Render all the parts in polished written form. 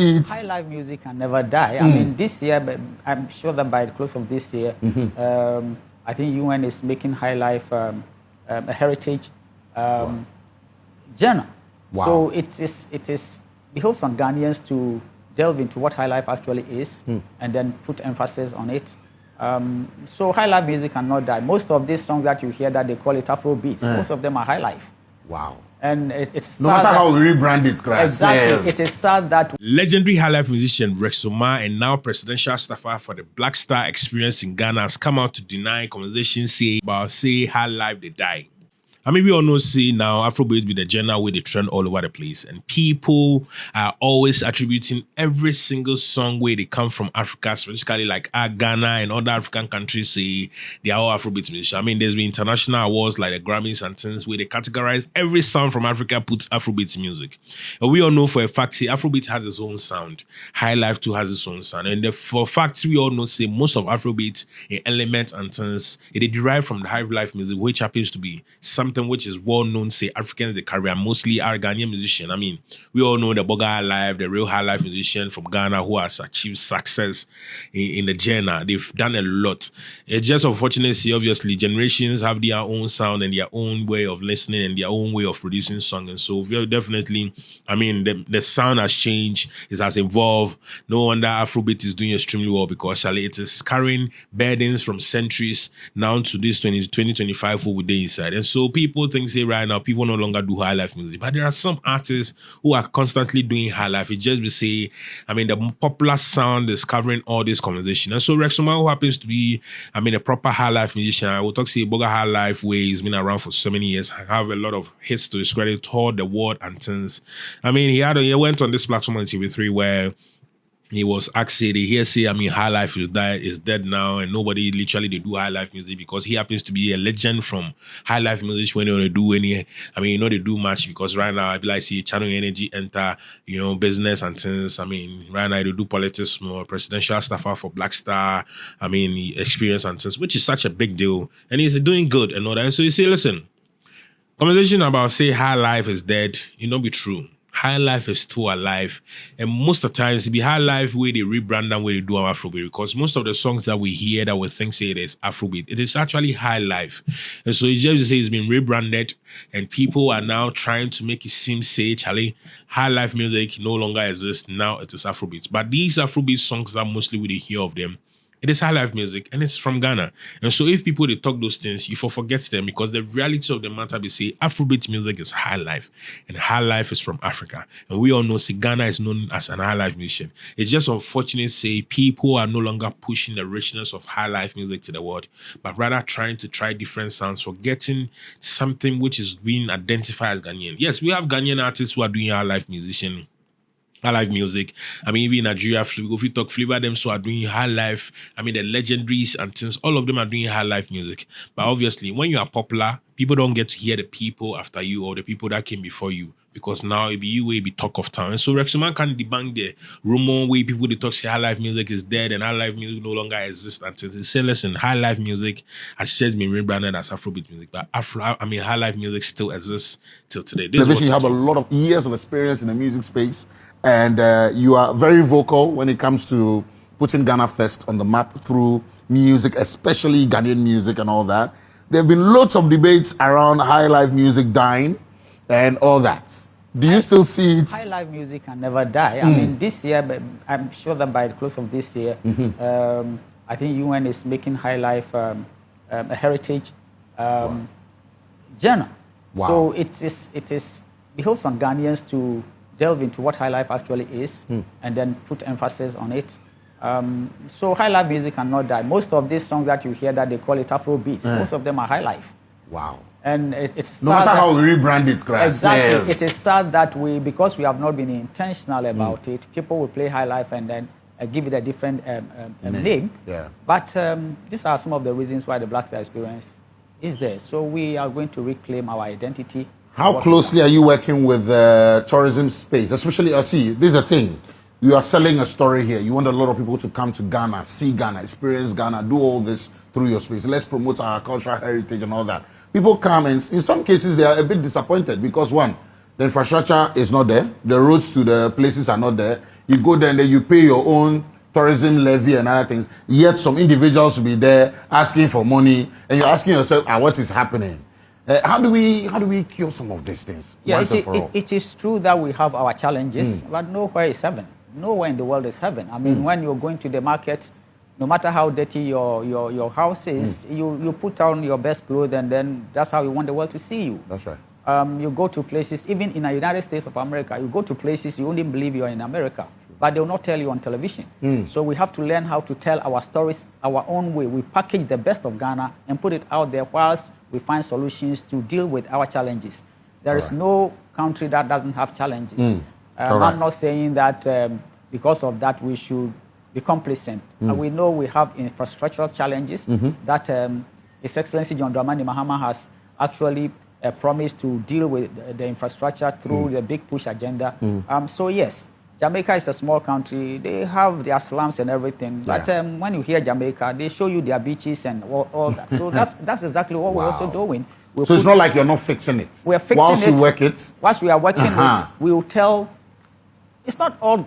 Highlife music can never die. I mean, this year, but I'm sure that by the close of this year, I think UN is making Highlife a heritage journal. Wow. So it is behoves on Ghanaians to delve into what Highlife actually is and then put emphasis on it. So Highlife music cannot die. Most of these songs that you hear that they call it Afrobeats, most of them are Highlife. Wow. And it's no matter how we rebrand it, exactly. It is sad that legendary Highlife musician Omar and now presidential staffer for the Blackstar experience in Ghana has come out to deny conversations about Highlife they die. I mean, we all know, now Afrobeats be the genre where they trend all over the place. And people are always attributing every single song where they come from Africa, specifically like Ghana and other African countries, they are all Afrobeats musicians. I mean, there's been international awards like the Grammys and things where they categorize every sound from Africa puts Afrobeats music. And we all know for a fact, Afrobeat has its own sound. Highlife too has its own sound. And for facts, we all know, most of Afrobeat elements and things, they derive from the Highlife music, which happens to be something which is well known, Africans they carry, and mostly are Ghanaian musicians. I mean, we all know the Boga Highlife, the real Highlife musician from Ghana who has achieved success in the genre. They've done a lot. It's just unfortunate, obviously, generations have their own sound and their own way of listening and their own way of producing songs. And so, very definitely, I mean, the sound has changed, it has evolved. No wonder Afrobeat is doing extremely well because it is carrying burdens from centuries now to this 2025 over there inside. And so, people think right now people no longer do Highlife music, but there are some artists who are constantly doing Highlife. It just be I mean, the popular sound is covering all this conversation. And so Omar, who happens to be, I mean, a proper Highlife musician, I will talk Boga Highlife, where he's been around for so many years, have a lot of hits to his credit, toured the world and things. I mean, he went on this platform on TV3 where he was asked, I mean, Highlife is dead now, and nobody literally they do Highlife music because he happens to be a legend from Highlife music when they do any, I mean, they do much because right now I be like channel energy enter, business and things. I mean, right now they do politics more, presidential staffer for Blackstar, I mean, experience and things, which is such a big deal, and he's doing good and all that. And so you say, listen, conversation about Highlife is dead, be true. Highlife is still alive, and most of the times it be Highlife where they rebrand and where they do our Afrobeat, because most of the songs that we hear that we think it is Afrobeat, it is actually Highlife. And so it just it's been rebranded, and people are now trying to make it seem Charlie, Highlife music no longer exists, now it is Afrobeats. But these Afrobeat songs that mostly we hear of them, it is Highlife music, and it's from Ghana. And so if people, they talk those things, you forget them, because the reality of the matter be Afrobeat music is Highlife, and Highlife is from Africa. And we all know, Ghana is known as an Highlife musician. It's just unfortunate, people are no longer pushing the richness of Highlife music to the world, but rather trying to try different sounds, forgetting something which is being identified as Ghanaian. Yes, we have Ghanaian artists who are doing Highlife music. I mean, even in Nigeria, if we talk Flavor, them so are doing Highlife. I mean, the legendaries and things, all of them are doing Highlife music. But obviously, when you are popular, people don't get to hear the people after you or the people that came before you, because now it be you will be talk of town. And so Rexman can debunk the rumor where people they talk Highlife music is dead and Highlife music no longer exists. And they say, listen, Highlife music has just been rebranded as Afrobeat music, but Highlife music still exists till today. You have a lot of years of experience in the music space, and you are very vocal when it comes to putting Ghana first on the map through music, especially Ghanaian music and all that. There have been lots of debates around Highlife music dying and all that. Do you still see it? Highlife music can never die. I mean, this year, but I'm sure that by the close of this year, I think UN is making Highlife a heritage journal. Wow. So it is behoves on Ghanaians to delve into what Highlife actually is and then put emphasis on it. So Highlife music cannot die. Most of these songs that you hear that they call it Afrobeats, most of them are Highlife. Wow. And it's no matter how we rebrand it, exactly. It is sad that because we have not been intentional about it, people will play Highlife and then give it a different name. Yeah. But these are some of the reasons why the Blackstar experience is there. So we are going to reclaim our identity. How closely are you working with the tourism space? Especially, see, this is a thing. You are selling a story here. You want a lot of people to come to Ghana, see Ghana, experience Ghana, do all this through your space. Let's promote our cultural heritage and all that. People come, and in some cases, they are a bit disappointed because, one, the infrastructure is not there. The roads to the places are not there. You go there and then you pay your own tourism levy and other things. Yet some individuals will be there asking for money, and you're asking yourself, what is happening? How do we cure some of these things? Yeah, it is true that we have our challenges, but nowhere is heaven. Nowhere in the world is heaven. I mean, when you're going to the market, no matter how dirty your house is, you put on your best clothes, and then that's how you want the world to see you. That's right. You go to places, even in the United States of America, you go to places you only believe you're in America, but they will not tell you on television. So we have to learn how to tell our stories our own way. We package the best of Ghana and put it out there whilst we find solutions to deal with our challenges. There is no country that doesn't have challenges. I'm not saying that because of that we should be complacent. We know we have infrastructural challenges that His Excellency John Dramani Mahama has actually promised to deal with the infrastructure through the big push agenda. So yes, Jamaica is a small country. They have their slums and everything. But when you hear Jamaica, they show you their beaches and all that. So that's exactly what we're also doing. So it's not like you're not fixing it. We're fixing whilst it. You work it. Whilst we are working it, we will tell. It's not all.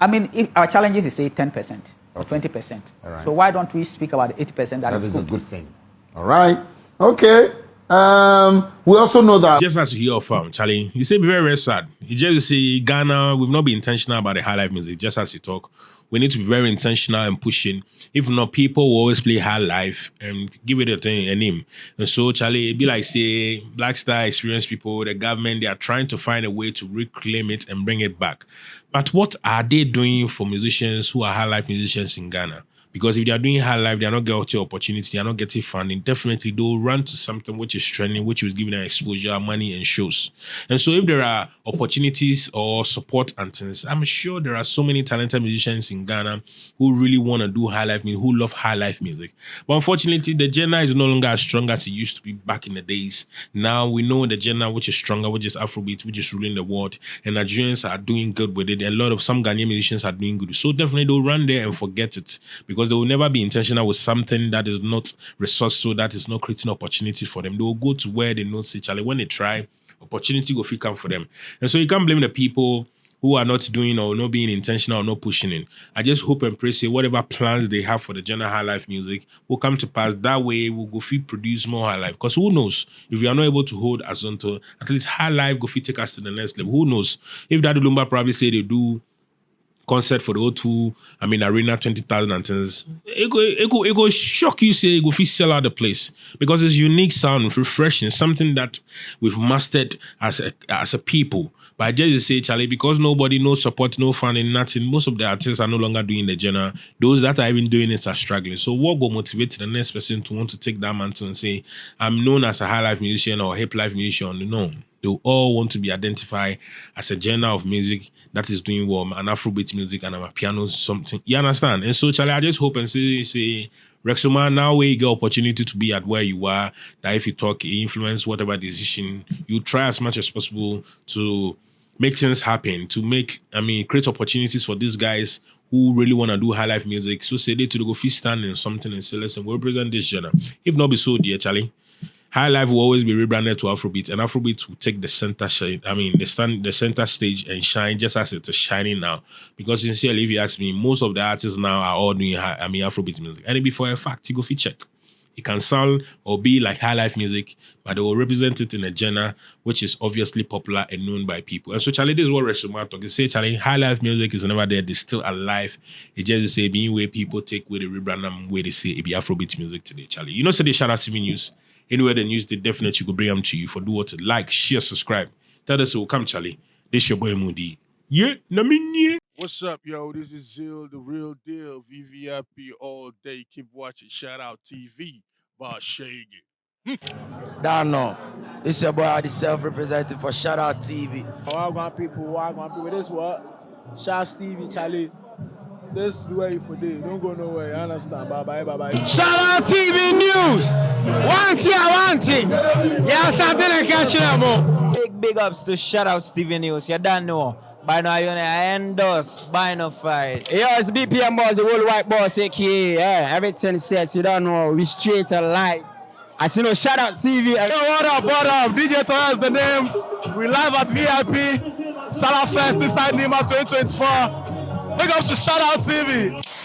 I mean, if our challenges is say 10% or 20%. Right. So why don't we speak about 80%? That is a good thing. All right. Okay. We also know that just as you hear from Charlie, you say be very, very sad. You just say Ghana, we've not been intentional about the high life music. Just as you talk, we need to be very intentional and pushing. If not, people will always play high life and give it a name. And so, Charlie, it'd be like say Blackstar experienced people, the government, they are trying to find a way to reclaim it and bring it back. But what are they doing for musicians who are high life musicians in Ghana? Because if they are doing high life, they are not getting opportunity, they are not getting funding. Definitely, they'll run to something which is trending, which is giving them exposure, money, and shows. And so, if there are opportunities or support and things, I'm sure there are so many talented musicians in Ghana who really want to do high life music, who love high life music. But unfortunately, the genre is no longer as strong as it used to be back in the days. Now we know the genre which is stronger, which is Afrobeats, which is ruling the world, and Nigerians are doing good with it. A lot of some Ghanaian musicians are doing good. So definitely, they'll run there and forget it, because they will never be intentional with something that is not resourceful, that is not creating opportunity for them. They will go to where they know, say, Charlie, when they try, opportunity will come for them. And so you can't blame the people who are not doing or not being intentional or not pushing in. I just hope and pray, say, whatever plans they have for the general high life music will come to pass. That way, we'll go fit produce more high life. Because who knows, if we are not able to hold Azonto, at least high life go fit take us to the next level. Who knows? If Daddy Lumba probably say they do concert for the O2, Arena 20,000 and things, it go shock you, say it go fit sell out the place, because it's unique sound, refreshing, something that we've mastered as a people. But I just say, Charlie, because nobody, no support, no funding, nothing, most of the artists are no longer doing the genre. Those that are even doing it are struggling. So what will motivate the next person to want to take that mantle and say, I'm known as a high life musician or hip life musician? No. They all want to be identified as a genre of music that is doing well, an Afrobeat music and a piano something. You understand? And so, Charlie, I just hope and say, Rexoma, now where you get opportunity to be at where you are, that if you talk, you influence whatever decision, you try as much as possible to make things happen, to make, create opportunities for these guys who really want to do high life music. So say they to go fit stand in something and say, listen, we represent this genre. If not be so, dear Charlie, high life will always be rebranded to Afrobeats, and Afrobeats will take the center shine. The center stage and shine just as it is shining now. Because sincerely, if you ask me, most of the artists now are all doing Afrobeat music. And before a fact, you go fit check. It can sound or be like high life music, but they will represent it in a genre which is obviously popular and known by people. And so, Charlie, this is what Rexoma talk. They say, Charlie, high life music is never there. It's still alive. It just say being where people take where they rebrand them, where they say it be Afrobeat music today, Charlie. You know, so they Shadout TV news. Anywhere the news, they definitely could bring them to you for do what to like, share, subscribe. Tell us, come, Charlie. This your boy Moody. Yeah, What's up, yo? This is Zill, the real deal. VVIP all day. Keep watching Shadout TV. Boss Shaggy. Dano. It's your boy, the self-representative for Shadout TV. Wagwan people. This what? Shadout TV, Charlie. This be where you for day. Don't go nowhere. You understand? Bye. Shadout TV news. One thing. Yeah, something I catch you more. Big ups to Shadout TV news. You don't know. By now, you endorse, by no fight. Yo, it's BPM boss, the world white boss, aka everything says, you don't know, we straight and live. As you know, Shadout TV. Yo, what up? DJ Torres, the name. We live at VIP. Salah Fest inside Nima 2024. Big ups to Shadout TV.